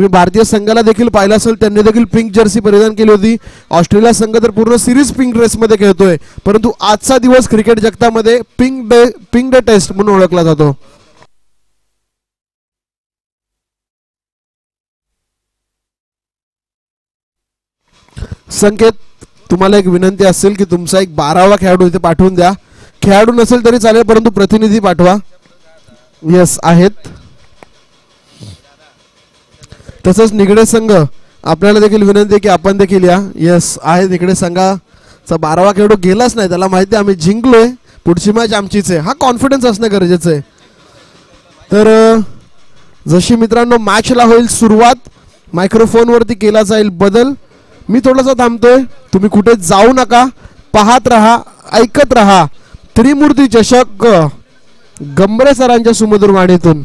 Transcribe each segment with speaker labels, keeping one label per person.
Speaker 1: तुम्ही भारतीय संघाला देखील पाहिलं असेल, त्यांनी देखील पिंक जर्सी परिधान केली होती. ऑस्ट्रेलिया संघ तर पूर्ण सिरीज पिंक ड्रेसमध्ये खेळतोय, परंतु आजचा दिवस क्रिकेट जगतामध्ये पिंक डे टेस्ट म्हणून ओळखला जातो. संकेत, तुम्हाला एक विनंती असेल की तुमचा एक 12वा खेळाडू इथे पाठवून द्या. खेळाडू नसेल तरी चालेल, परंतु प्रतिनिधी पाठवा. यस आहेत. तसंच निगडे संघ, आपल्याला देखील विनंती आहे की आपण देखील या. यस आहे, निगडे संघाचा 12वा खेळाडू गेलाच नाही, त्याला माहिती आहे आम्ही जिंकलोय, पुढची मॅच आमचीच आहे. हा कॉन्फिडन्स असणं गरजेचं आहे. तर जशी मित्रांनो मॅचला होईल सुरुवात, मायक्रोफोनवरती केला जाईल बदल. मी थोडासा थांबतोय, तुम्ही कुठे जाऊ नका, पाहत रहा, ऐकत रहा. त्रिमूर्ती चषक गंभरे सरांच्या सुमधुर वाणीतून.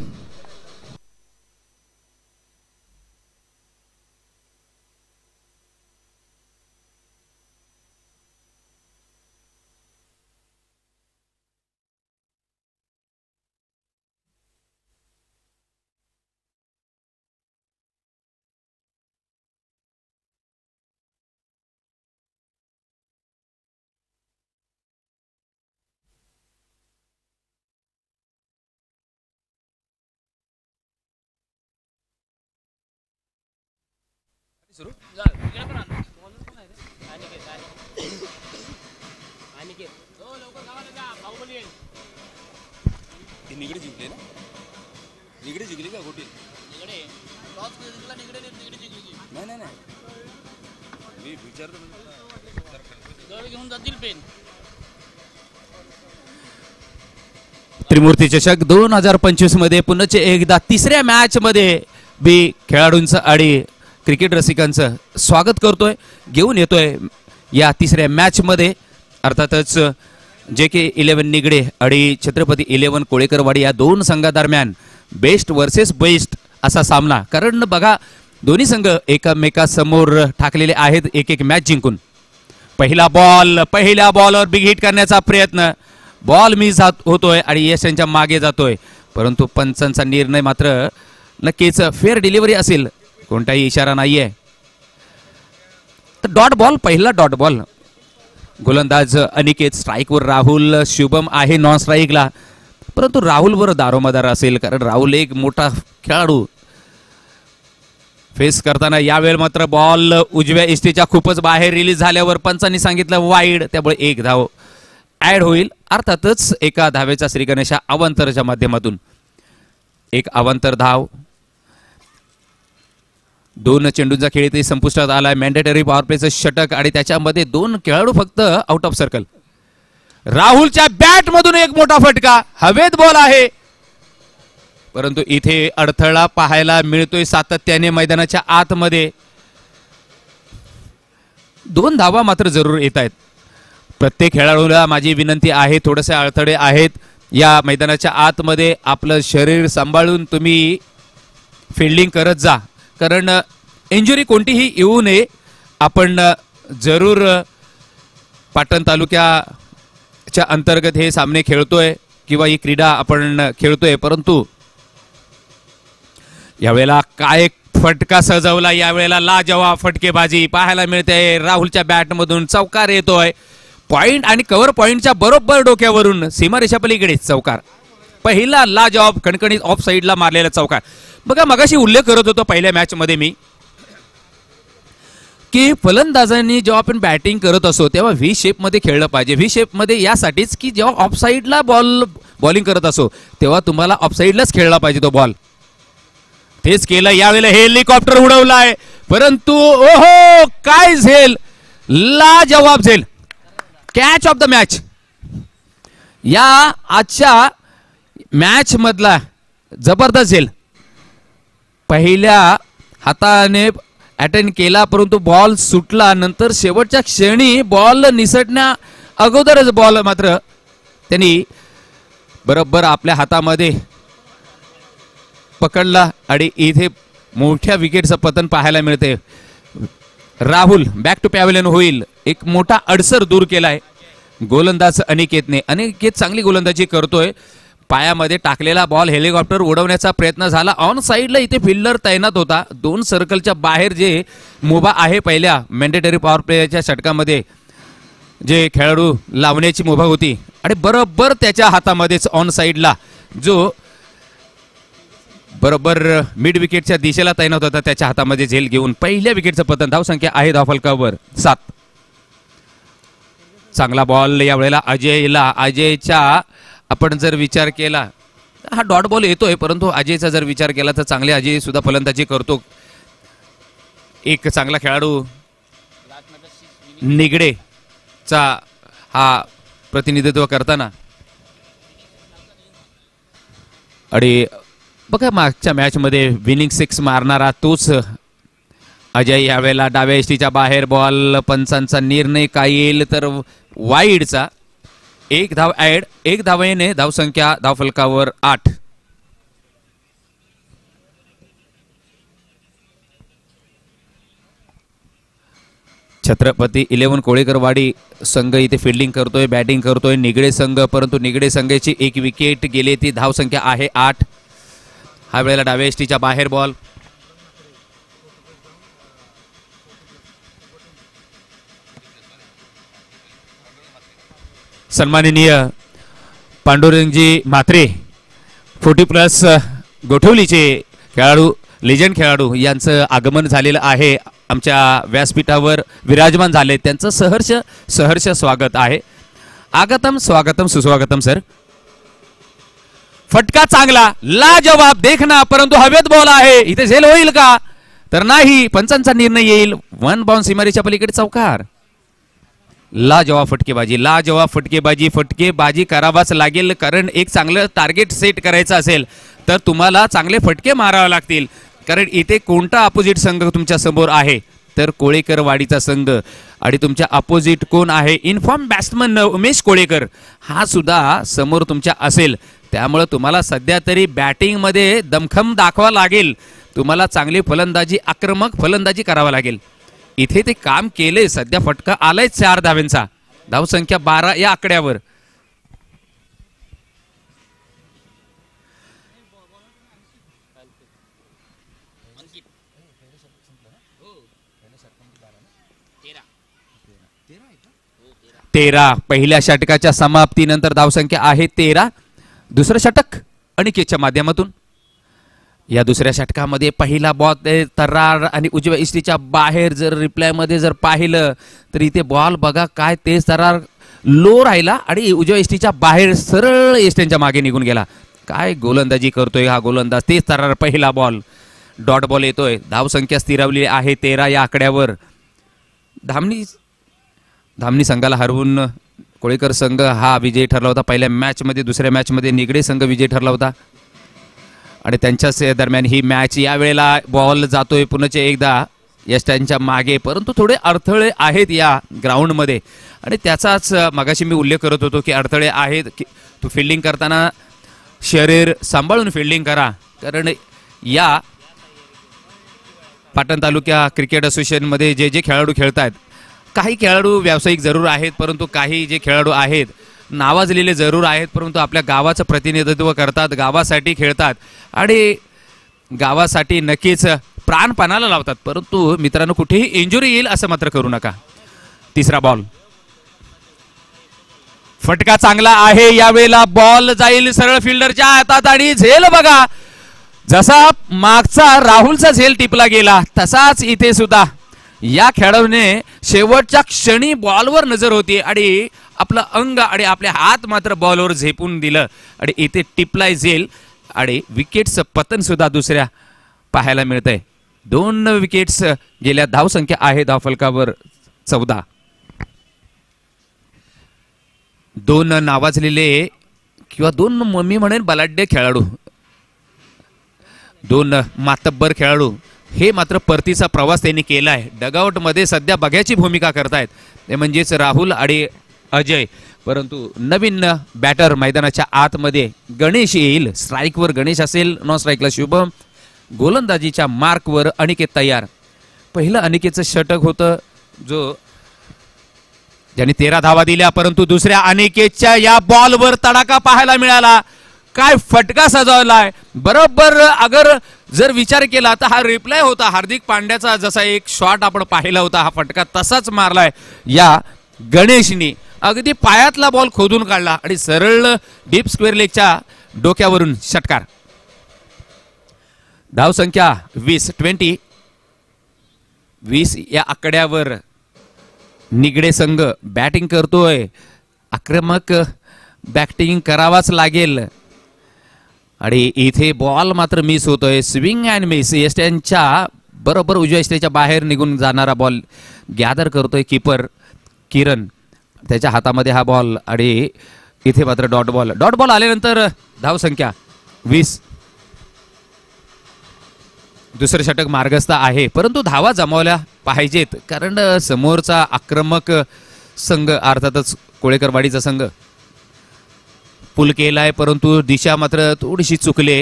Speaker 2: निगडे जिंकले ना? निगडे जिंकले का गोटी? नाही नाही नाही, मी विचारतो घेऊन जातील पेन.
Speaker 3: त्रिमूर्ती चषक 2025 मध्ये पुन्हा एकदा तिसऱ्या मॅच मध्ये बी खेळाडूंचं आणि क्रिकेट रसिकांचं स्वागत करतोय, घेऊन येतोय या तिसऱ्या मॅच मध्ये. अर्थातच JK11 निगडे आणि छत्रपती 11 कोळेकरवाडी या दोन संघादरम्यान बेस्ट वर्सेस बेस्ट असा सामना. कारण बघा, दोन्ही संघ एकमेकासमोर ठाकलेले आहेत एक एक मॅच जिंकून. पहिला बॉल, पहिल्या बॉलवर बिग हिट करण्याचा प्रयत्न, बॉल मिस होतोय आणि यश यांच्या मागे जातोय, परंतु पंचांचा निर्णय मात्र नक्कीच फेअर डिलिव्हरी असेल, कोणताही इशारा नाहीये. तर डॉट बॉल, पहिला डॉट बॉल. गोलंदाज अनिकेत स्ट्राईकवर, राहुल, शुभम आहे नॉन स्ट्राईकला, परंतु राहुलवर दारोमदार असेल, कारण राहुल एक मोठा खेळाडू फेस करताना. यावेळी मात्र बॉल उजव्या इष्टीच्या खूपच बाहेर रिलीज झाल्यावर पंचांनी सांगितलं वाईड, त्यामुळे एक धाव ऍड होईल. अर्थातच एका धावेचा श्री गणेशा अवांतरच्या माध्यमातून एक अवांतर धाव. दोन चेंडूंचा खेळ इथे संपुष्टात आलाय. मॅन्डेटरी पॉवर प्लेचं षटक आणि त्याच्यामध्ये दोन खेळाडू फक्त आउट ऑफ सर्कल. राहुलच्या बॅट मधून एक मोठा फटका, हवेत बॉल आहे, परंतु इथे अडथळा पाहायला मिळतोय सातत्याने मैदानाच्या आतमध्ये. दोन धावा मात्र जरूर येत आहेत. प्रत्येक खेळाडूला माझी विनंती आहे, थोडेसे अडथळे आहेत या मैदानाच्या आतमध्ये, आपलं शरीर सांभाळून तुम्ही फिल्डिंग करत जा, कारण इंजुरी कोणतीही येऊ नये. आपण जरूर पाटण तालुक्याच्या अंतर्गत हे सामने खेळतोय किंवा ही क्रीडा आपण खेळतोय, परंतु यावेळेला काय फटका सजवला, यावेळेला लाजवाब फटकेबाजी पाहायला मिळते. राहुलच्या बॅटमधून चौकार येतोय, पॉइंट आणि कव्हर पॉइंटच्या बरोबर डोक्यावरून सीमारेषा पलीकडे चौकार. पहिला लाजवाब खणखणीत ऑफ साइडला मारलेला चौकार. बघा, मगाशी उल्लेख करत होतो पहिल्या मॅच मध्ये मी की फलंदाजांनी जेव्हा आपण बॅटिंग करत असो तेव्हा व्ही शेप मध्ये खेळलं पाहिजे. व्ही शेप मध्ये यासाठीच की जेव्हा ऑफ साइडला बॉलिंग करत असो तेव्हा तुम्हाला ऑफ साइडलाच खेळला पाहिजे तो बॉल. तेच केलं यावेळेला. हेलिकॉप्टर उडवलाय, परंतु ओहो काय झेल, लाजवाब झेल, कॅच ऑफ द मॅच. या आजच्या मॅच मधला जबरदस्त झेल. पहिल्या हाताने अटेंड केला, परंतु बॉल सुटला. नंतर शेवटच्या क्षणी बॉल निसटण्या अगोदरच बॉल मात्र त्यांनी बरोबर आपल्या हातामध्ये पकडला आणि इथे मोठ्या विकेटचं पतन पाहायला मिळते. राहुल बॅक टू पॅव्हलियन होईल. एक मोठा अडसर दूर केलाय गोलंदाज अनिकेतने. अनिकेत चांगली गोलंदाजी करतोय, पायामध्ये टाकलेला बॉल हेलिकॉप्टर उडवण्याचा प्रयत्न झाला. ऑन साईडला इथे फिल्डर तैनात होता. 2 सर्कलच्या बाहेर जे मुभा आहे पहिल्या मॅन्डेटरी पॉवर प्लेच्या षटकामध्ये जे खेळाडू लावण्याची मुभा होती आणि बरोबर त्याच्या हातामध्येच ऑन साईडला जो बरोबर मिड विकेटच्या दिशेला तैनात होता त्याच्या हातामध्ये झेल घेऊन पहिल्या विकेटचं पतन. धावसंख्या आहे धावफलकावर 7. चांगला बॉल यावेळेला अजयला. अजयच्या आपण जर विचार केला हा डॉट बॉल येतोय, परंतु अजयचा जर विचार केला तर चांगले अजय सुद्धा फलंदाजी करतो. एक चांगला खेळाडू निगडेचा हा प्रतिनिधित्व करताना आणि बघा मागच्या मॅच मध्ये विनिंग 6 मारणारा तोच अजय यावेळेला डाव्या एसटीच्या बाहेर. बॉल पंचांचा निर्णय काय येईल तर वाईडचा. 1 धाव ऍड. 1 धावेने धावसंख्या धावफलकावर 8. छत्रपती 11 कोळेकरवाडी संघ इथे फिल्डिंग करतोय, बॅटिंग करतोय. निगडे संघ, परंतु निगडे संघाची 1 विकेट गेली. ती धावसंख्या आहे 8. हा वेळेला डाव्या एसटीच्या बाहेर बॉल. सन्माननीय पांडुरंगजी म्हात्रे 40+ गोठवलीचे खेळाडू, लेजंड खेळाडू यांचं आगमन झालेलं आहे. आमच्या व्यासपीठावर विराजमान झाले. त्यांचं सहर्ष स्वागत आहे. आगतम स्वागतम सुस्वागतम सर. फटका चांगला, लाजवाब देखना, परंतु हवेत बॉल आहे. इथे झेल होईल का तर नाही. पंचांचा निर्णय येईल. 1 बाउन्स सीमारेच्या पलीकडे चौकार. लाजवाब फटकेबाजी, लाजवाब फटकेबाजी. फटकेबाजी करावाच लागेल, कारण एक चांगलं टार्गेट सेट करायचं असेल तर तुम्हाला चांगले फटके मारावे लागतील. कारण इथे कोणता अपोजिट संघ तुमच्या समोर आहे तर कोळेकरवाडीचा संघ. आणि तुमच्या अपोजिट कोण आहे? इन्फॉर्म बॅट्समन उमेश कोळेकर हा सुद्धा समोर तुमच्या असेल. त्यामुळे तुम्हाला सध्या तरी बॅटिंग मध्ये दमखम दाखवा लागेल. तुम्हाला चांगली फलंदाजी, आक्रमक फलंदाजी करावा लागेल. इथे ते काम केले. सध्या फटका आलाय 4 धावेंचा. धावसंख्या 12 या आकड्यावर. तेरा पहिल्या षटकाच्या समाप्तीनंतर धावसंख्या आहे 13. दुसरं षटक अनिकेतच्या माध्यमातून. या दुसऱ्या षटकामध्ये पहिला बॉल तरार आणि उजव्या इष्टीच्या बाहेर. जर रिप्लाय मध्ये जर पाहिलं तर इथे बॉल बघा काय तेज तरार लो राहिला आणि उजव्या इष्टीच्या बाहेर सरळ इष्टींच्या मागे निघून गेला. काय गोलंदाजी करतोय हा गोलंदाज. तेज तरार पहिला बॉल. डॉट बॉल येतोय. धावसंख्या स्थिरावली आहे 13 या आकड्यावर. धामणी संघाला हरवून कोळेकर संघ हा विजयी ठरला होता पहिल्या मॅच मध्ये. दुसऱ्या मॅच मध्ये निगडे संघ विजयी ठरला होता आणि त्यांच्याच दरम्यान ही मॅच. या वेळेला बॉल जातोय पुन्हा एकदा यष्टांच्या मागे, परंतु थोडे अडथळे आहेत या ग्राउंड मध्ये आणि त्याचाच मगाशी मी उल्लेख करत होतो की अडथळे आहेत. तू फिल्डिंग करताना शरीर सांभाळून फिल्डिंग करा, कारण या पाटण तालुक्या क्रिकेट असोसिएशन मध्ये जे जे खेळाडू खेळतात, काही खेळाडू व्यावसायिक जरूर आहेत, परंतु काही जे खेळाडू आहेत नावाजलेले जरूर आहेत, परंतु आपल्या गावाचं प्रतिनिधित्व करतात, गावासाठी खेळतात आणि गावासाठी नक्कीच प्राणपणाला लावतात. परंतु मित्रांनो कुठेही इंजुरी येईल असं मात्र करू नका. तिसरा बॉल. फटका चांगला आहे. यावेळेला बॉल जाईल सरळ फिल्डरच्या हातात आणि झेल बघा, जसा मागचा राहुलचा झेल टिपला गेला तसाच इथे सुद्धा या खेळाडूने शेवटच्या क्षणी बॉलवर नजर होती आणि आपलं अंग आणि आपले हात मात्र बॉलवर झेपून दिलं आणि इथे टिपलाय झेल आणि विकेट्स पतन सुद्धा दुसऱ्या पाहायला मिळतंय. 2 विकेट्स गेल्या. धावसंख्या आहे धावफलकावर 14. 2 नावाजलेले किंवा 2 मी म्हणेन बलाढ्य खेळाडू, 2 मातब्बर खेळाडू हे मात्र परतीचा प्रवास त्यांनी केलाय. डगआउट मध्ये सध्या बघ्याची भूमिका करतायत ते म्हणजेच राहुल आणि अजय. परंतु नवीन बॅटर मैदानाच्या आतमध्ये गणेश येईल. स्ट्राईकवर गणेश असेल, नॉन स्ट्राईकला शुभम. गोलंदाजीच्या मार्कवर अनिकेत तयार. पहिलं अनिकेतचं षटक होतं जो ज्यांनी 13 धावा दिल्या, परंतु दुसऱ्या अनिकेतच्या या बॉलवर तडाखा पाहायला मिळाला. काय फटका सजवलाय बरोबर. अगर जर विचार केला तर हा रिप्लाय होता हार्दिक पांड्याचा, जसा एक शॉट आपण पाहिला होता हा फटका तसाच मारलाय या गणेशनी. अगदी पायातला बॉल खोदून काढला आणि सरळ डीप स्क्वेअर लेगच्या डोक्यावरून षटकार. धावसंख्या 20 या आकड्यावर निगडे संघ बॅटिंग करतोय. आक्रमक बॅटिंग करावाच लागेल आणि इथे बॉल मात्र मिस होतोय. Swing and miss. यष्ट्यांच्या बरोबर उजव्या यष्ट्याच्या बाहेर निघून जाणारा बॉल गॅदर करतोय कीपर किरण, त्याच्या हातामध्ये हा बॉल आणि इथे मात्र डॉट बॉल आल्यानंतर धावसंख्या 20. दुसरं षटक मार्गस्थ आहे परंतु धावा जमावल्या पाहिजेत कारण समोरचा आक्रमक संघ अर्थातच कोळेकरवाडीचा संघ पुल केलाय परंतु दिशा मात्र थोडीशी चुकले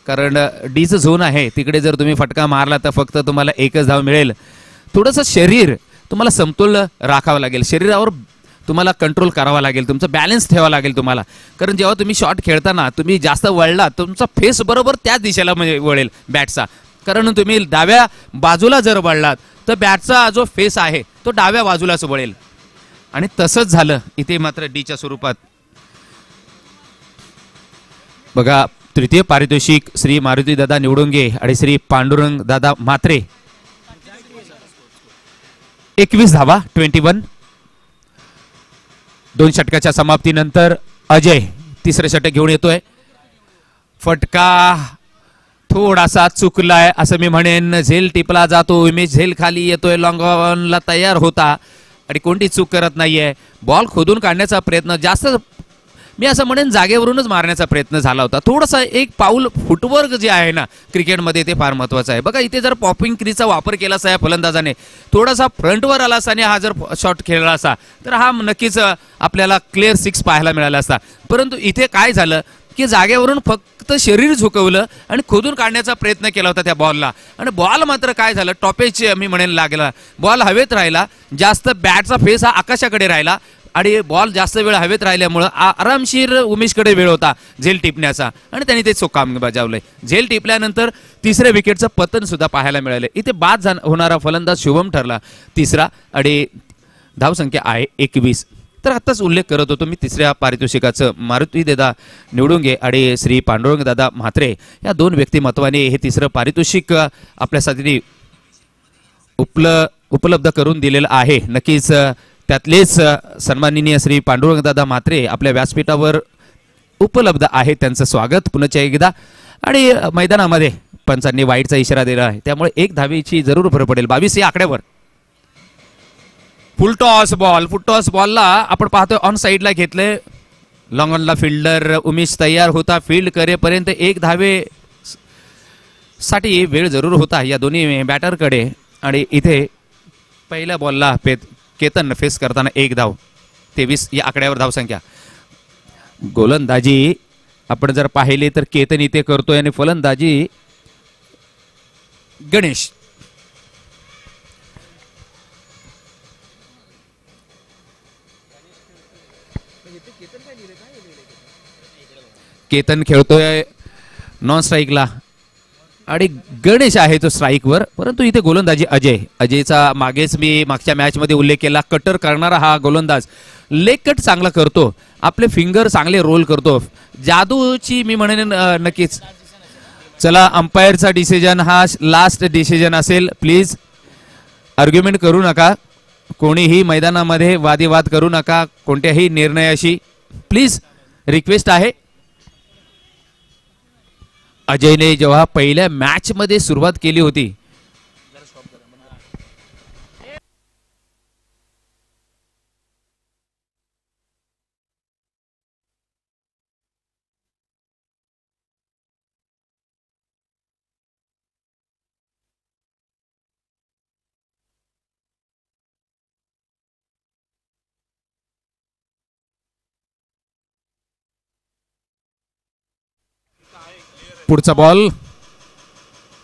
Speaker 3: कारण डीचं झोन आहे. तिकडे जर तुम्ही फटका मारला तर फक्त तुम्हाला एकच धाव मिळेल. थोडंसं शरीर तुम्हाला समतोल राखावं लागेल, शरीरावर तुम्हाला कंट्रोल करावा लागेल, तुमचं बॅलन्स ठेवावं लागेल तुम्हाला. कारण जेव्हा तुम्ही शॉट खेळताना तुम्ही जास्त वळला तुमचा फेस बरोबर त्याच दिशेला म्हणजे वळेल बॅटचा. कारण तुम्ही डाव्या बाजूला जर वळलात तर बॅटचा जो फेस आहे तो डाव्या बाजूलाच वळेल आणि तसंच झालं इथे मात्र डीच्या स्वरूपात. बघा तृतीय पारितोषिक श्री मारुती दादा निवडुंगे आणि श्री पांडुरंग दादा म्हात्रे. 21 धावा 21. 2 षटकाच्या समाप्तीनंतर अजय तिसरं षटक घेऊन येतोय. फटका थोडासा चुकलाय असं मी म्हणेन. झेल टिपला जातो, उमेश झेल खाली येतोय, लॉंग ऑनला तयार होता आणि कोणती चूक करत नाहीये. बॉल खोदून काढण्याचा प्रयत्न जास्त मी असं म्हणेन जागेवरूनच मारण्याचा प्रयत्न झाला होता. थोडासा एक पाऊल फुटवर्क जे आहे ना क्रिकेटमध्ये ते फार महत्वाचं आहे. बघा इथे जर पॉपिंग क्रीजचा वापर केला असता या फलंदाजाने, थोडासा फ्रंटवर आला असता आणि हा जर शॉट खेळला असता तर हा नक्कीच आपल्याला क्लिअर 6 पाहायला मिळाला असता. परंतु इथे काय झालं की जागेवरून फक्त शरीर झुकवलं आणि खोदून काढण्याचा प्रयत्न केला होता त्या बॉलला आणि बॉल मात्र काय झालं टॉपेज मी म्हणेन लागला. बॉल हवेत राहिला, जास्त बॅटचा फेस हा आकाशाकडे राहिला आणि बॉल जास्त वेळ हवेत राहिल्यामुळं आरामशीर उमेशकडे वेळ होता झेल टिपण्याचा आणि त्यांनी ते काम बजावलंय. झेल टिपल्यानंतर तिसऱ्या विकेटचं पतन सुद्धा पाहायला मिळालं. इथे बाद होणारा फलंदाज शुभम ठरला तिसरा आणि धावसंख्या आहे 21. तर आत्ताच उल्लेख करत होतो मी तिसऱ्या पारितोषिकाचं मारुती दादा निवडुंगे आणि श्री पांडुरंग दादा म्हात्रे या 2 व्यक्तिमत्वाने हे तिसरं पारितोषिक आपल्यासाठी उपलब्ध करून दिलेलं आहे. नक्कीच त्यातलेच सन्माननीय श्री पांडुरंग दादा म्हात्रे आपल्या व्यासपीठावर उपलब्ध आहे. त्यांचं स्वागत पुन्हा एकदा. आणि मैदानामध्ये पंचांनी वाईटचा इशारा दिला आहे त्यामुळे 1 धावेची जरूर भर पडेल. 22 या आकड्यावर. फुल टॉस बॉलला आपण पाहतोय ऑन साईडला घेतले. लॉंग ऑनला फिल्डर उमेश तयार होता. फील्ड करेपर्यंत 1 धावे साठी वेळ जरूर होता या दोन्ही बॅटरकडे आणि इथे पहिल्या बॉलला केतन फेस करताना 1 धाव. 23 या आकड्यावर धावसंख्या. गोलंदाजी आपण जर पाहिले तर केतन इथे करतोय आणि फलंदाजी गणेश. केतन खेळतोय नॉन स्ट्राईकला आणि गणेश आहे तो स्ट्राईकवर. परंतु इथे गोलंदाजी अजयचा मागेच मी मागच्या मॅचमध्ये उल्लेख केला. कटर करणारा हा गोलंदाज लेग कट चांगला करतो, आपले फिंगर चांगले रोल करतो. जादूची मी म्हणेन नक्कीच. चला अंपायरचा डिसिजन हा लास्ट डिसिजन असेल. प्लीज आर्ग्युमेंट करू नका, कोणीही मैदानामध्ये वादिवाद करू नका कोणत्याही निर्णयाशी, प्लीज रिक्वेस्ट आहे. अजयने जेव्हा पहिल्या मॅच मध्ये सुरुवात केली होती पुढचा बॉल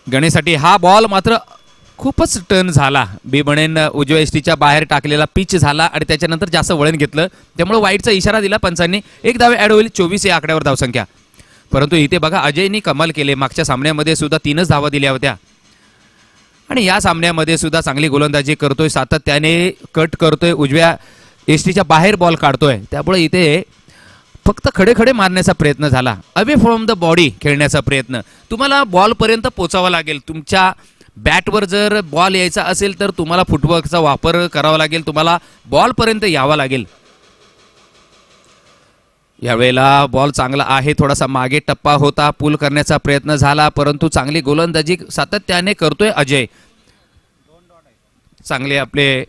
Speaker 3: गणेशसाठी. हा बॉल मात्र खूपच टर्न झाला, मी म्हणेन उजव्या एसटीच्या बाहेर टाकलेला पिच झाला आणि त्याच्यानंतर जास्त वळण घेतलं त्यामुळे वाईटचा इशारा दिला पंचांनी. 1 धावे ऍड होईल. 24 या आकड्यावर धावसंख्या. परंतु इथे बघा अजयनी कमाल केले. मागच्या सामन्यामध्ये सुद्धा 3च धावा दिल्या होत्या आणि या सामन्यामध्ये सुद्धा चांगली गोलंदाजी करतोय. सातत्याने कट करतोय, उजव्या एसटीच्या बाहेर बॉल काढतोय. त्यामुळे इथे फक्त खडे खडे मारण्याचा प्रयत्न झाला. अवे फ्रॉम द बॉडी खेळण्याचा प्रयत्न. तुम्हाला बॉलपर्यंत पोचावं लागेल. तुमच्या बॅटवर जर बॉल यायचा असेल तर तुम्हाला फुटवर्कचा वापर करावा लागेल. तुम्हाला बॉलपर्यंत यावं लागेल. यावेळेला बॉल चांगला आहे. थोडासा मागे टप्पा होता, पुल करण्याचा प्रयत्न झाला, परंतु चांगली गोलंदाजी सातत्याने करतोय अजय. चांगले आपले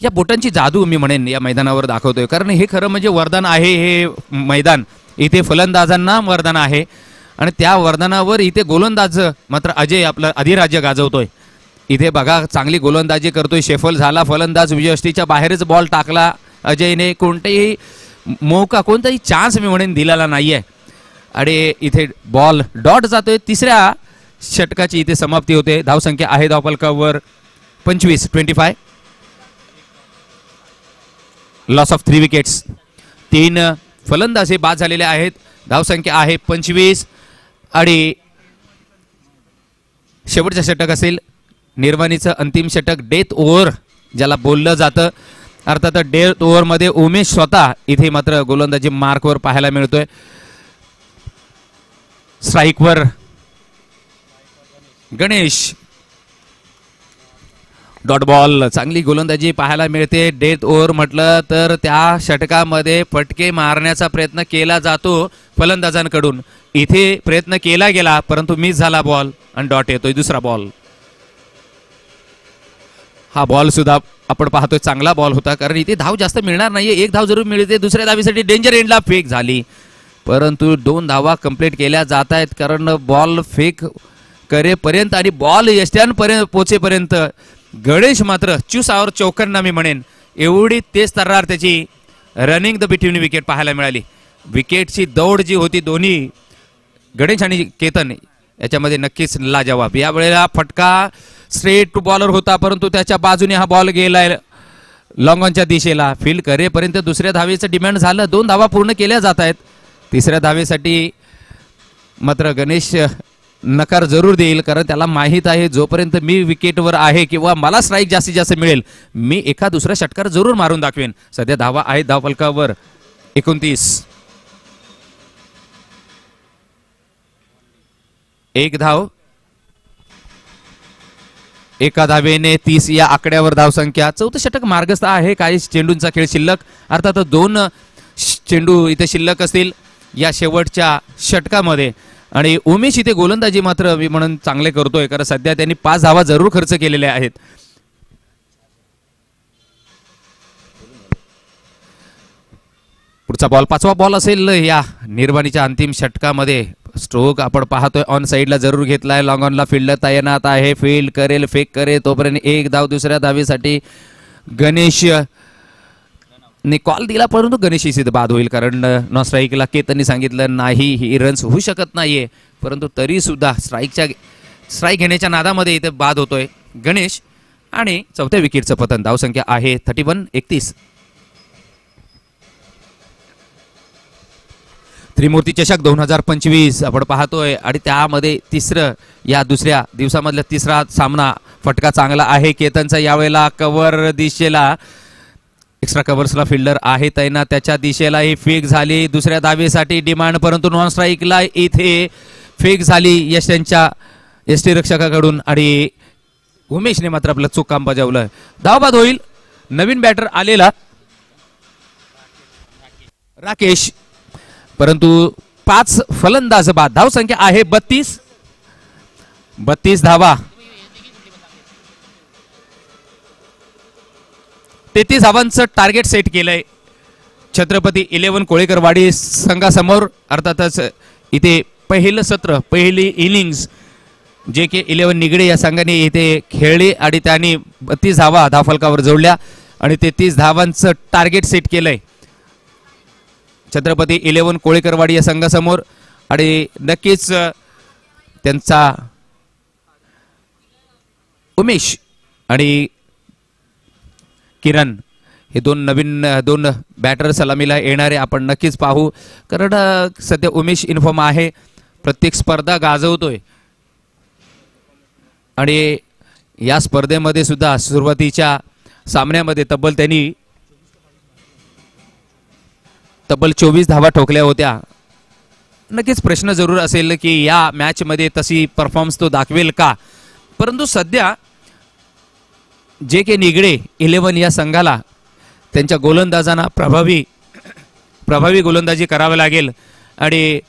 Speaker 3: या बोटांची जादू मी म्हणेन या मैदानावर दाखवतोय. कारण हे खरं म्हणजे वरदान आहे. हे मैदान इथे फलंदाजांना वरदान आहे आणि त्या वरदानावर इथे गोलंदाज मात्र अजय आपलं अधिराज्य गाजवतोय. इथे बघा चांगली गोलंदाजी करतोय. शेफल झाला, फलंदाज विजयष्टीच्या बाहेरच बॉल टाकला. अजयने कोणतेही मौका, कोणताही चान्स मी म्हणेन दिलेला नाहीये आणि इथे बॉल डॉट जातोय. तिसऱ्या षटकाची इथे समाप्ती होते. धावसंख्या आहे धावफलकावर 25. Loss of 3 wickets. 3 फलंदाज हे बाद झालेले आहेत. धावसंख्या आहे 25 आणि शेवटचं षटक असेल निर्वाणीचं अंतिम षटक, डेथ ओव्हर ज्याला बोललं जातं. अर्थात डेथ ओव्हरमध्ये उमेश स्वतः इथे मात्र गोलंदाजी मार्कवर पाहायला मिळतोय. स्ट्राईकवर गणेश, डॉट बॉल. चांगली गोलंदाजी पाहायला मिळते. डेथ ओव्हर म्हटलं तर त्या षटकामध्ये फटके मारण्याचा प्रयत्न केला जातो फलंदाजांकडून. इथे प्रयत्न केला गेला परंतु मिस झाला बॉल आणि डॉट येतोय. दुसरा बॉल. हा बॉल सुद्धा आपण पाहतोय चांगला बॉल होता. कारण इथे धाव जास्त मिळणार नाहीये. 1 धाव जरूर मिळते. दुसऱ्या धावीसाठी डेंजर एंडला फेक झाली, परंतु 2 धावा कंप्लीट केल्या जात आहेत. कारण बॉल फेक करेपर्यंत आणि बॉल यष्ट्यांपर्यंत पोचेपर्यंत गणेश मात्र चुसावर चौकन्ना मी म्हणेन एवढी तेज तर्रार त्याची रनिंग द बिटवीन विकेट पाहायला मिळाली. विकेटची दौड जी होती दोन्ही गणेश आणि केतन याच्यामध्ये नक्कीच लाजवाब. या वेळेला फटका स्ट्रेट टू बॉलर होता परंतु त्याच्या बाजूने हा बॉल गेलाय लॉंग ऑनच्या दिशेला. फील्ड करेपर्यंत दुसऱ्या धावेचं डिमांड झालं. 2 धावा पूर्ण केल्या जात आहेत. तिसऱ्या धावेसाठी मात्र गणेश नकार जरूर देईल कारण त्याला माहीत आहे जोपर्यंत मी विकेटवर आहे किंवा मला स्ट्राईक जास्तीत जास्त मिळेल मी एका दुसऱ्या षटकार जरूर मारून दाखवेन. सध्या धावा आहेत धावफलकावर 29. 1 धाव. एका धावेने 30 या आकड्यावर धावसंख्या. 4थं षटक मार्गस्थ आहे. काही चेंडूंचा खेळ शिल्लक. अर्थात 2 चेंडू इथे शिल्लक असतील या शेवटच्या षटकामध्ये आणि उमेश इथे गोलंदाजी मात्र मी म्हणून चांगले करतोय कारण सध्या त्यांनी 5 धावा जरूर खर्च केलेल्या आहेत. पुढचा बॉल 5वा बॉल असेल या निर्वाणीच्या अंतिम षटकामध्ये. स्ट्रोक आपण पाहतोय ऑन साइडला जरूर घेतलाय. लॉंग ऑनला फिल्डर तैनात आहे. फील्ड करेल, फेक करेल तोपर्यंत 1 धाव. दुसऱ्या धावेसाठी गणेश ने कॉल दिला परंतु गणेश इथे बाद होईल कारण नॉन स्ट्राईकला केतननी सांगितलं नाही ही रन्स होऊ शकत नाहीये परंतु तरी सुद्धा स्ट्राईक घेण्याच्या नादामध्ये इथे बाद होतोय गणेश आणि 4थ्या विकेटचं पतन. धावसंख्या आहे 31. त्रिमूर्ती चषक 2025 आपण पाहतोय आणि त्यामध्ये या दुसऱ्या दिवसामधला तिसरा सामना. फटका चांगला आहे केतनचा. यावेळेला कव्हर दिशेला एक्स्ट्रा कव्हर्सला फिल्डर आहे तैनात. त्याच्या दिशेला ही फेक झाली. दुसऱ्या धावेसाठी डिमांड परंतु नॉन स्ट्राईकला इथे फेक झाली यशांच्या एसटी रक्षकाकडून आणि उमेशने मात्र आपलं चूक काम बजावलं. धावबाद होईल. नवीन बॅटर आलेला राकेश परंतु 5 फलंदाज बाद. धावसंख्या आहे 32 धावा. 33 धावांचं टार्गेट सेट केलंय छत्रपती 11 कोळेकरवाडी संघासमोर. अर्थातच इथे पहिलं सत्र, पहिली इनिंग्स जे के 11 निगडे या संघाने इथे खेळली आणि त्यांनी 32 धावा धावफलकावर जोडल्या आणि 33 धावांचं टार्गेट सेट केलंय छत्रपती 11 कोळेकरवाडी या संघासमोर आणि नक्कीच त्यांचा उमेश आणि किरण हे दोन बॅटर सलामीला येणारे आपण नक्कीच पाहू, कारण सध्या उमेश इन्फॉर्म आहे, प्रत्येक स्पर्धा गाजवतोय आणि या स्पर्धेमध्ये सुद्धा सुरुवातीच्या सामन्यामध्ये त्यांनी तब्बल 24 धावा ठोकल्या होत्या. नक्कीच प्रश्न जरूर असेल की या मॅचमध्ये तशी परफॉर्मन्स तो दाखवेल का, परंतु सध्या जे के निगडे 11 या संघाला त्यांच्या गोलंदाजांना प्रभावी गोलंदाजी करावी लागेल आणि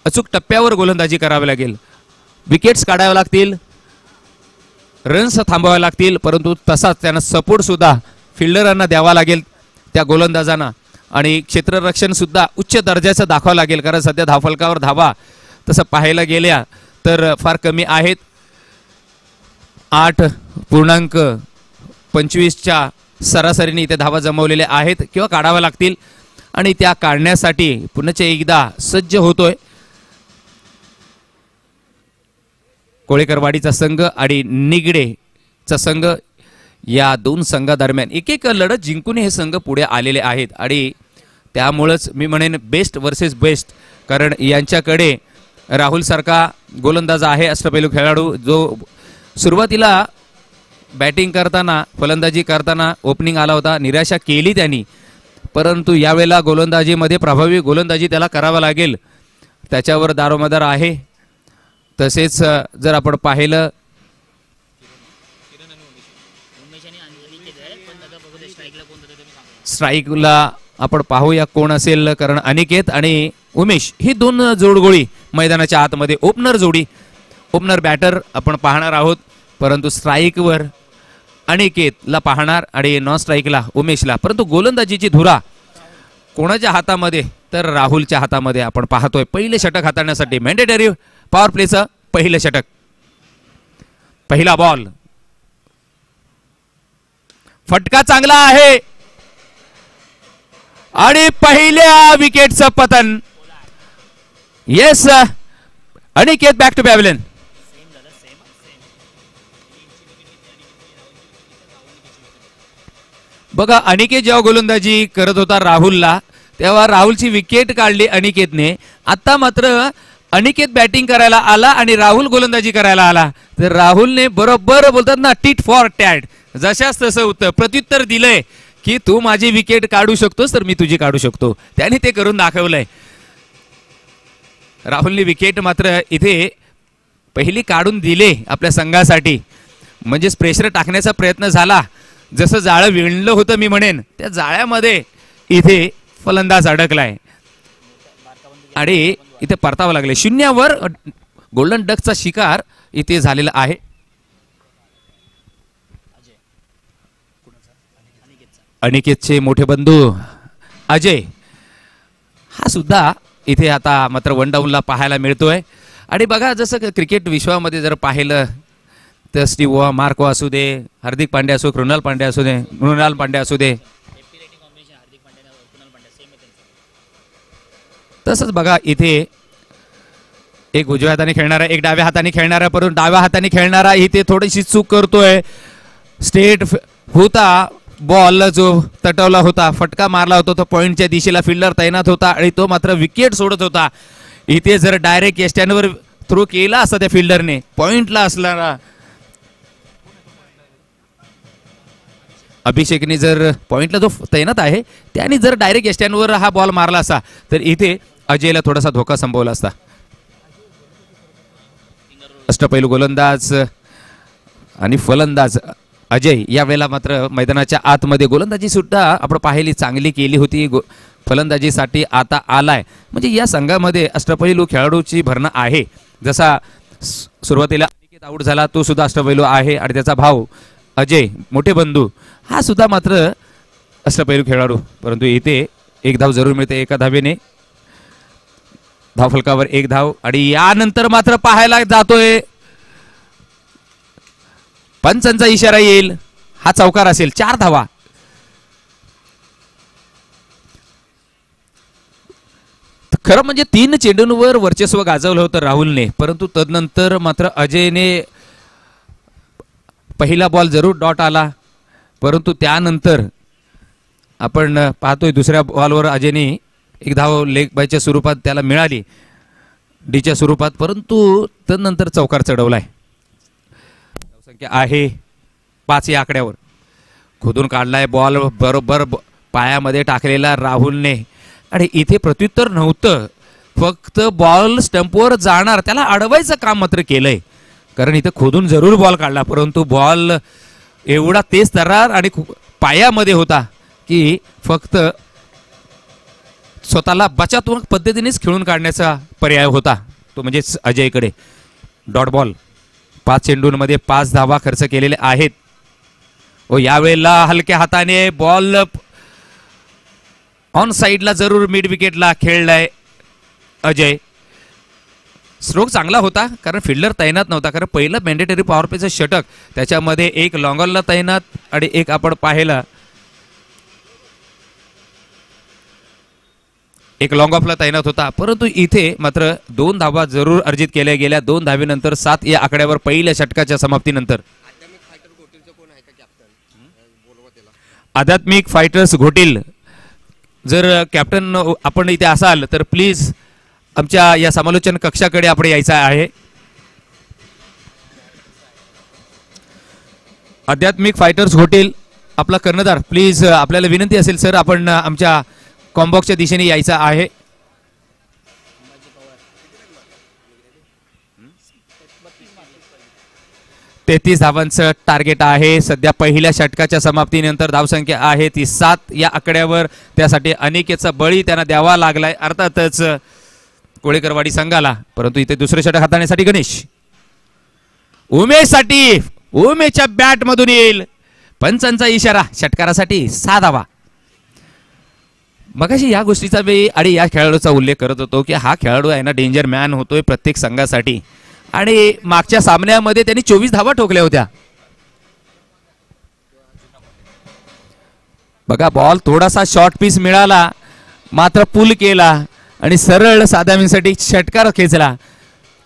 Speaker 3: अचूक टप्प्यावर गोलंदाजी करावी लागेल. विकेट्स काढाव्या लागतील, रन्स थांबवावे लागतील, परंतु तसाच त्यांना सपोर्ट सुद्धा फिल्डरांना द्यावा लागेल त्या गोलंदाजांना आणि क्षेत्ररक्षण सुद्धा उच्च दर्जाचं दाखवावं लागेल, कारण सध्या धावफलकावर धावा तसं पाहायला गेल्या तर फार कमी आहेत. 8.25च्या सरासरीने इथे धावा जमवलेल्या आहेत किंवा काढाव्या लागतील आणि त्या काढण्यासाठी पुन्हा एकदा सज्ज होतोय कोळेकरवाडीचा संघ आणि निगडेचा संघ. या दोन संघादरम्यान एक लढत जिंकून हे संघ पुढे आलेले आहेत आणि त्यामुळेच मी म्हणेन बेस्ट वर्सेस बेस्ट, कारण यांच्याकडे राहुल सारखा गोलंदाज आहे, अष्टपैलू खेळाडू, जो सुरुवातीला बॅटिंग करताना फलंदाजी करताना ओपनिंग आला होता, निराशा केली त्यांनी, परंतु यावेळेला गोलंदाजीमध्ये प्रभावी गोलंदाजी त्याला करावं लागेल, त्याच्यावर दारोमदार आहे. तसेच जर आपण पाहिलं स्ट्राईकला आपण पाहूया कोण असेल, कारण अनिकेत आणि उमेश ही दोन जोडगोळी मैदानाच्या आतमध्ये ओपनर बॅटर आपण पाहणार आहोत, परंतु स्ट्राईकवर अनिकेतला पाहणार आणि नॉन स्ट्राईकला उमेशला. परंतु गोलंदाजीची धुरा कोणाच्या हातामध्ये, तर राहुलच्या हातामध्ये आपण पाहतोय. पहिले षटक हाताळण्यासाठी मॅन्डेटरी पॉवर प्लेचं पहिलं षटक. पहिला बॉल, फटका चांगला आहे आणि पहिल्या विकेटचं पतन. Yes, Aniket back to pavilion. बघा, अनिकेत जेव्हा गोलंदाजी करत होता राहुलला, तेव्हा राहुलची विकेट काढली अनिकेतने. आता मात्र अनिकेत बॅटिंग करायला आला आणि राहुल गोलंदाजी करायला आला, तर राहुलने बरोबर बोलतात ना टीट फॉर टॅट, जशाच तसं उत्तर प्रत्युत्तर दिलंय की तू माझी विकेट काढू शकतोस तर मी तुझी काढू शकतो. त्याने ते करून दाखवलंय. राहुलने विकेट मात्र इथे पहिली काढून दिले आपल्या संघासाठी, म्हणजेच प्रेशर टाकण्याचा प्रयत्न झाला. जसं जाळं विणलं होतं मी म्हणेन, त्या जाळ्यामध्ये इथे फलंदाज अडकलाय आणि इथे परतावं लागले. 0वर गोल्डन डकचा शिकार इथे झालेला आहे. अनिकेतचे मोठे बंधू अजय हा सुद्धा इथे आता मात्र वन डाऊनला पाहायला मिळतोय. आणि बघा, जसं क्रिकेट विश्वामध्ये जर पाहिलं तर स्टीव मार्को असू दे, हार्दिक पांड्या असो, कृणाल पांड्या असू दे, तसंच बघा इथे एक उजव्या हाताने खेळणारा, एक डाव्या हाताने खेळणारा, परंतु डाव्या हाताने खेळणारा इथे थोडीशी चूक करतोय. स्टेट होता बॉल जो तटवला होता, फटका मारला होता, तो पॉइंटच्या दिशेला फिल्डर तैनात होता आणि तो मात्र विकेट सोडत होता. इथे जर डायरेक्ट स्टँडवर थ्रो केला असता त्या फिल्डरने, पॉइंटला असणारा अभिषेकने जर पॉइंटला जो तैनात आहे त्याने जर डायरेक्ट स्टँडवर हा बॉल मारला असता तर इथे अजयला थोडासा धोका संभवला असता. अष्टपैलू गोलंदाज आणि फलंदाज अजय यावेळेला मात्र मैदानाच्या आतमध्ये गोलंदाजी सुद्धा आपण पाहिली चांगली केली होती. फलंदाजीसाठी आता आलाय, म्हणजे या संघामध्ये अष्टपैलू खेळाडूची भरणा आहे. जसा सुरुवातीला अनिकेत आऊट झाला, तो सुद्धा अष्टपैलू आहे आणि त्याचा भाऊ अजय मोठे बंधू हा सुद्धा मात्र अष्टपैलू खेळाडू. परंतु इथे एक धाव जरूर मिळते एका धावेने, धावफलकावर एक धाव. आणि यानंतर मात्र पाहायला जातोय पंचांचा इशारा येईल, हा चौकार असेल. 4 धावा. खरं म्हणजे 3 चेंडूंवर वर्चस्व गाजवलं होतं राहुलने, परंतु तदनंतर मात्र अजयने पहिला बॉल जरूर डॉट आला, परंतु त्यानंतर आपण पाहतोय दुसऱ्या बॉलवर अजयने एक धाव लेग बायच्या स्वरूपात त्याला मिळाली डीच्या स्वरूपात, परंतु तदनंतर चौकार चढवलाय. संख्या आहे 5 या आकड्यावर. खोदून काढलाय बॉल बरोबर पायामध्ये टाकलेला राहुलने आणि इथे प्रत्युत्तर नव्हतं, फक्त बॉल स्टंपवर जाणार त्याला अडवायचं काम मात्र केलंय. कारण इथे खोदून जरूर बॉल काढला, परंतु बॉल एवढा तेज तरार आणि पायामध्ये होता की फक्त स्वतःला बचावात्मक पद्धतीनेच खेळून काढण्याचा पर्याय होता, तो म्हणजेच अजयकडे. Dot ball. 5 चेंडूंमध्ये 5 धावा खर्च केलेले आहेत. व यावेळेला हलक्या हाताने बॉल ऑन साइडला जरूर मिड विकेटला खेळलाय अजय. स्ट्रोक चांगला होता कारण फिल्डर तैनात नव्हता, कारण पहिलं मॅन्डेटरी पॉवर प्लेचं षटक त्याच्यामध्ये एक लॉंगॉनला तैनात आणि एक आपण पाहिला एक लॉंग ऑफला तैनात होता, परंतु इथे मात्र 2 धावा जरूर अर्जित केल्या गेल्या. 2 धावेनंतर 7 या आकड्यावर पहिल्या षटकाच्या समाप्तीनंतर. आध्यात्मिक फायटर्स घोटील जर कॅप्टन आपण इथे असाल तर प्लीज आमच्या या समालोचन कक्षाकडे आपण यायचं आहे. आध्यात्मिक फायटर्स घोटील आपला कर्णधार प्लीज, आपल्याला विनंती असेल सर आपण आमच्या कॉम्बॉक्सच्या दिशेने यायचं आहे. तेहतीस धावांचं टार्गेट आहे सध्या पहिल्या षटकाच्या समाप्तीनंतर. धावसंख्या आहे ती 7 या आकड्यावर. त्यासाठी अनिकेतचा बळी त्यांना द्यावा लागलाय अर्थातच कोळेकरवाडी संघाला, परंतु इथे दुसरे षटक हाताळण्यासाठी गणेश उमेशसाठी उमेशच्या बॅट मधून येईल. पंचांचा इशारा षटकारासाठी 6 धावा. मगाशी या गोष्टीचा मी आणि या खेळाडूचा उल्लेख करत होतो की हा खेळाडू आहे ना डेंजर मॅन होतोय प्रत्येक संघासाठी, आणि मागच्या सामन्यामध्ये त्यांनी 24 धावा ठोकल्या होत्या. बघा बॉल थोडासा शॉर्ट पीस मिळाला मात्र पुल केला आणि सरळ साधामीसाठी षटकार खेचला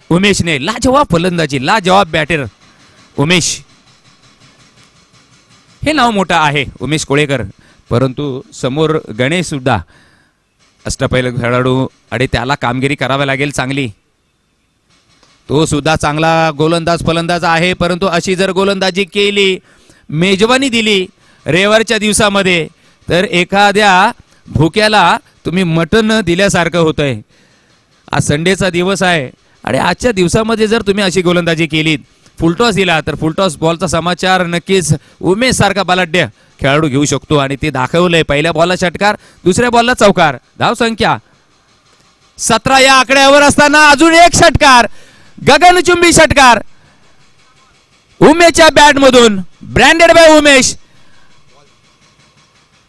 Speaker 3: उमेशने. लाजवाब फलंदाजी, लाजवाब बॅटर उमेश. हे नाव मोठं आहे उमेश कोळेकर, परंतु समोर गणेश सुद्धा अष्टपैलू खेळाडू आणि त्याला कामगिरी करावी लागेल चांगली. तो सुद्धा चांगला गोलंदाज फलंदाज आहे, परंतु अशी जर गोलंदाजी केली मेजवानी दिली रविवारच्या दिवसामध्ये तर एखाद्या भुक्याला तुम्ही मटण दिल्यासारखं होतंय. आज संडेचा दिवस आहे आणि आजच्या दिवसामध्ये जर तुम्ही अशी गोलंदाजी केलीत फुलटॉस दिला तर फुलटॉस बॉलचा समाचार नक्कीच उमेश सारखा बलाढ्य खेळाडू घेऊ शकतो आणि ते दाखवलंय. पहिल्या बॉलला षटकार, दुसऱ्या बॉलला चौकार. धावसंख्या 17 या आकड्यावर असताना अजून एक षटकार, गगनचुंबी षटकार उमेशच्या बॅट मधून, ब्रँडेड बाय उमेश.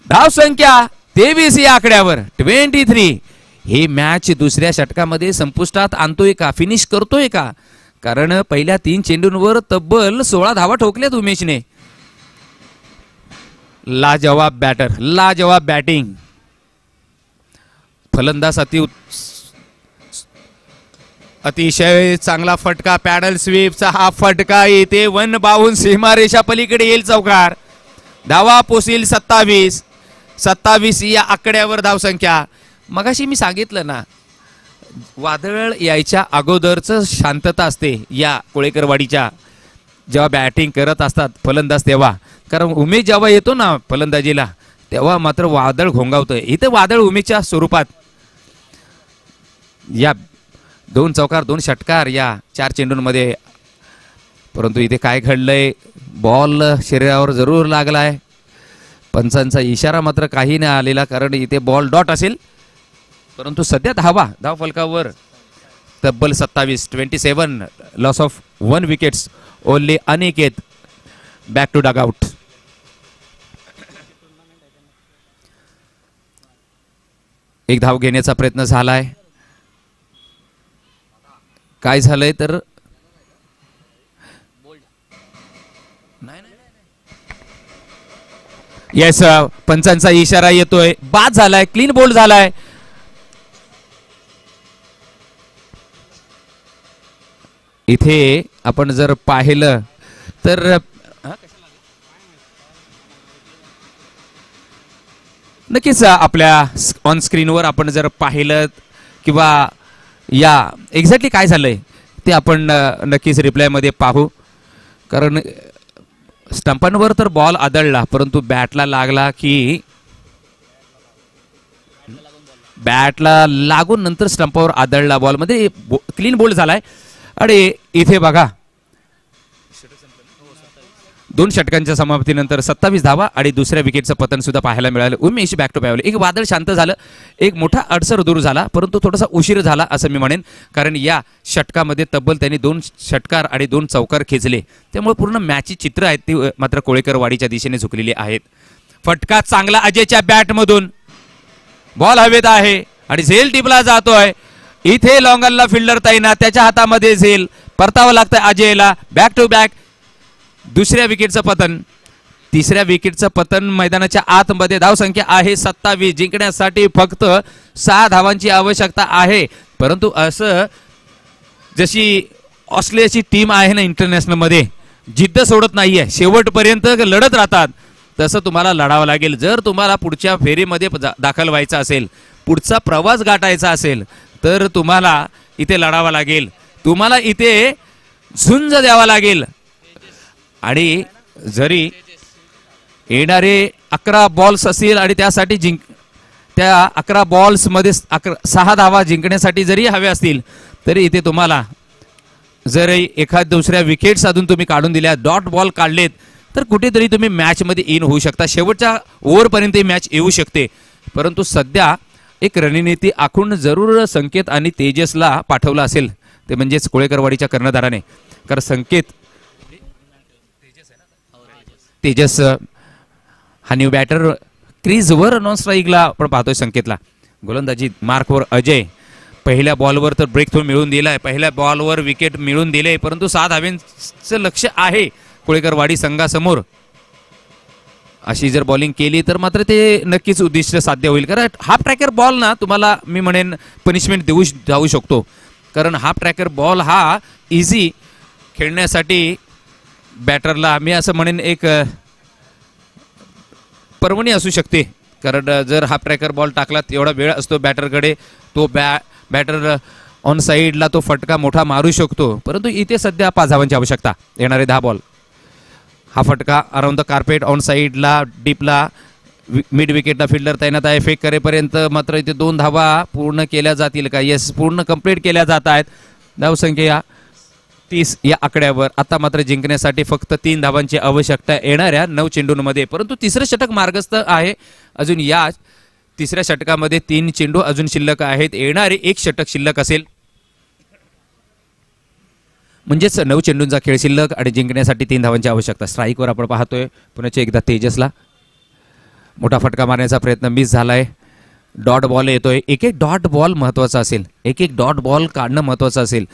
Speaker 3: धावसंख्या 23 या आकड्यावर 23. ही मॅच दुसऱ्या षटकामध्ये संपुष्टात आणतोय का, फिनिश करतोय का? कारण पहिल्या 3 चेंडूंवर तब्बल 16 धावा ठोकल्यात उमेशने. लाजवाब बॅटर, लाजवाब बॅटिंग. फलंदाज अतिशय चांगला फटका, पॅडल स्वीपचा हा फटका येते वन बाहून सीमारेषा पलीकडे येईल चौकार. धावा पोसील 27 या आकड्यावर धावसंख्या. मगाशी मी सांगितलं ना वादळ यायच्या अगोदरच शांतता असते या कोळेकरवाडीच्या जेव्हा बॅटिंग करत असतात फलंदाज तेव्हा, कारण उमेश जेव्हा येतो ना फलंदाजीला तेव्हा मात्र वादळ घोंगावतोय. इथे वादळ उमेशच्या स्वरूपात. या 2 चौकार 2 षटकार या 4 चेंडूंमध्ये, परंतु इथे काय घडलंय, बॉल शरीरावर जरूर लागलाय. पंचांचा इशारा मात्र काही नाही आलेला, कारण इथे बॉल डॉट असेल, परंतु सध्या धाव फलकावर तब्बल 27 loss of 1 wickets. Only Aniket back to dug out. एक धाव घेण्याचा प्रयत्न झालाय. काय झालंय तर येस, पंचांचा इशारा येतोय, बाद झालाय, क्लीन बोल्ड झालाय. इथे आपण जर पाहिलं तर नक्कीच आपल्या ऑन स्क्रीनवर आपण जर पाहिलं किंवा या एक्झॅक्टली काय झालंय ते आपण नक्कीच रिप्लायमध्ये पाहू. कारण स्टंपांवर तर बॉल आदळला परंतु बॅटला लागला की बॅटला लागून नंतर स्टंपावर आदळला बॉलमध्ये क्लीन बोल्ड झालाय. आणि इथे बघा 2 षटकांच्या समाप्तीनंतर 27 धावा आणि दुसऱ्या विकेटचं पतन सुद्धा पाहायला मिळालं. Umesh back to back. एक वादळ शांत झालं, एक मोठा अडसर दूर झाला परंतु थोडासा उशीर झाला असं मी म्हणेन. कारण या षटकामध्ये तब्बल त्यांनी 2 षटकार आणि 2 चौकार खेचले. त्यामुळे पूर्ण मॅचची चित्र आहेत ती मात्र कोळेकर वाडीच्या दिशेने झुकलेली आहेत. फटका चांगला अजयच्या बॅटमधून, बॉल हवेत आहे आणि झेल टिपला जातोय. इथे लॉंगनला फिल्डर तैनात, त्याच्या हातामध्ये झेल. परतावं लागतंय अजयला. बॅक टू बॅक दुसऱ्या विकेटचं पतन. तिसऱ्या विकेटचं पतन. मैदानाच्या आतमध्ये धावसंख्या आहे 27. जिंकण्यासाठी फक्त 6 धावांची आवश्यकता आहे. परंतु असं जशी ऑस्ट्रेलियाची टीम आहे ना इंटरनॅशनल मध्ये, जिद्द सोडत नाहीये, शेवटपर्यंत लढत राहतात, तसं तुम्हाला लढावं लागेल. जर तुम्हाला पुढच्या फेरीमध्ये दाखल व्हायचं असेल, पुढचा प्रवास गाठायचा असेल तर तुम्हाला इथे लढावं लागेल. तुम्हाला इथे झुंज द्यावा लागेल. आणि जरी येणारे 11 बॉल्स असतील आणि त्यासाठी त्या 11 बॉल्स मध्ये 6 धावा जिंकण्यासाठी जरी हवे असतील तरी इथे तुम्हाला जर एखाद दुसऱ्या विकेट साधून तुम्ही काढून दिल्या, डॉट बॉल काढलेत तर कुठेतरी तुम्ही मॅच मध्ये इन होऊ शकता. शेवटच्या ओव्हरपर्यंत मॅच येऊ शकते. परंतु सध्या एक रणनीती आखून जरूर संकेत आणि तेजसला पाठवलं असेल, ते म्हणजेच कोळेकरवाडीच्या कर्णधाराने. कारण संकेत तेजस हा न्यू बॅटर क्रीजवर नॉन स्ट्राईकला आपण पाहतोय संकेतला. गोलंदाजी मार्कवर अजय. पहिल्या बॉलवर तर ब्रेक थ्रू मिळून दिलाय, पहिल्या बॉलवर विकेट मिळून दिले परंतु 6 धावांचं लक्ष आहे कोळेकरवाडी संघासमोर. अशी जर बॉलिंग केली तर मात्र ते नक्कीच उद्दिष्ट साध्य होईल. कारण हाफ ट्रॅकर बॉल ना तुम्हाला मी म्हणेन पनिशमेंट देऊ जाऊ शकतो. कारण हाफ ट्रॅकर बॉल हा इझी खेळण्यासाठी बॅटरला मी असं म्हणेन एक पर्वणी असू शकते. कारण जर हाफ ट्रॅकर बॉल टाकला एवढा वेळ असतो बॅटरकडे, तो बॅटर ऑन साईडला तो फटका मोठा मारू शकतो. परंतु इथे सध्या 5 धावांची आवश्यकता. येणारे 10 बॉल. हा फटका अराउंड द कार्पेट ऑन साईडला डीपला मिड विकेटला फिल्डर तैनात आहे. फेक करेपर्यंत मात्र इथे 2 धावा पूर्ण केल्या जातील का? येस, पूर्ण कंप्लीट केल्या जात आहेत. धावसंख्या 30 या आकड्यावर. आता मात्र जिंकण्यासाठी फक्त 3 धावांची आवश्यकता येणाऱ्या 9 चेंडूंमध्ये. परंतु तिसरं षटक मार्गस्थ आहे. अजून या तिसऱ्या षटकामध्ये 3 चेंडू अजून शिल्लक आहेत. येणारे 1 षटक शिल्लक असेल म्हणजेच 9 चेंडूंचा खेळ शिल्लक आणि जिंकण्यासाठी 3 धावांची आवश्यकता. स्ट्राईकवर आपण पाहतोय पुन्हा एकदा तेजसला. मोठा फटका मारण्याचा प्रयत्न मिस झालाय. डॉट बॉल येतोय. एक डॉट बॉल महत्वाचा असेल, एक डॉट बॉल काढणं महत्वाचं असेल.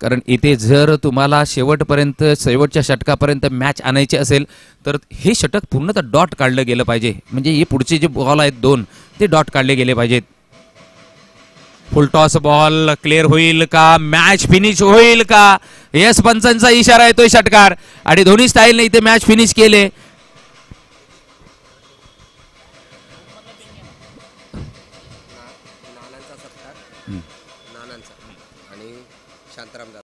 Speaker 3: कारण इथे जर तुम्हाला शेवटपर्यंत शेवटच्या षटकापर्यंत मॅच आणायची असेल तर हे षटक पूर्णतः डॉट काढलं गेलं पाहिजे. म्हणजे हे पुढचे जे बॉल आहेत 2 ते डॉट काढले गेले पाहिजेत. फुल टॉस बॉल क्लिअर होईल का? मॅच फिनिश होईल का? येस, पंचांचा इशारा येतोय षटकार आणि दोन्ही स्टाईलने इथे मॅच फिनिश केले.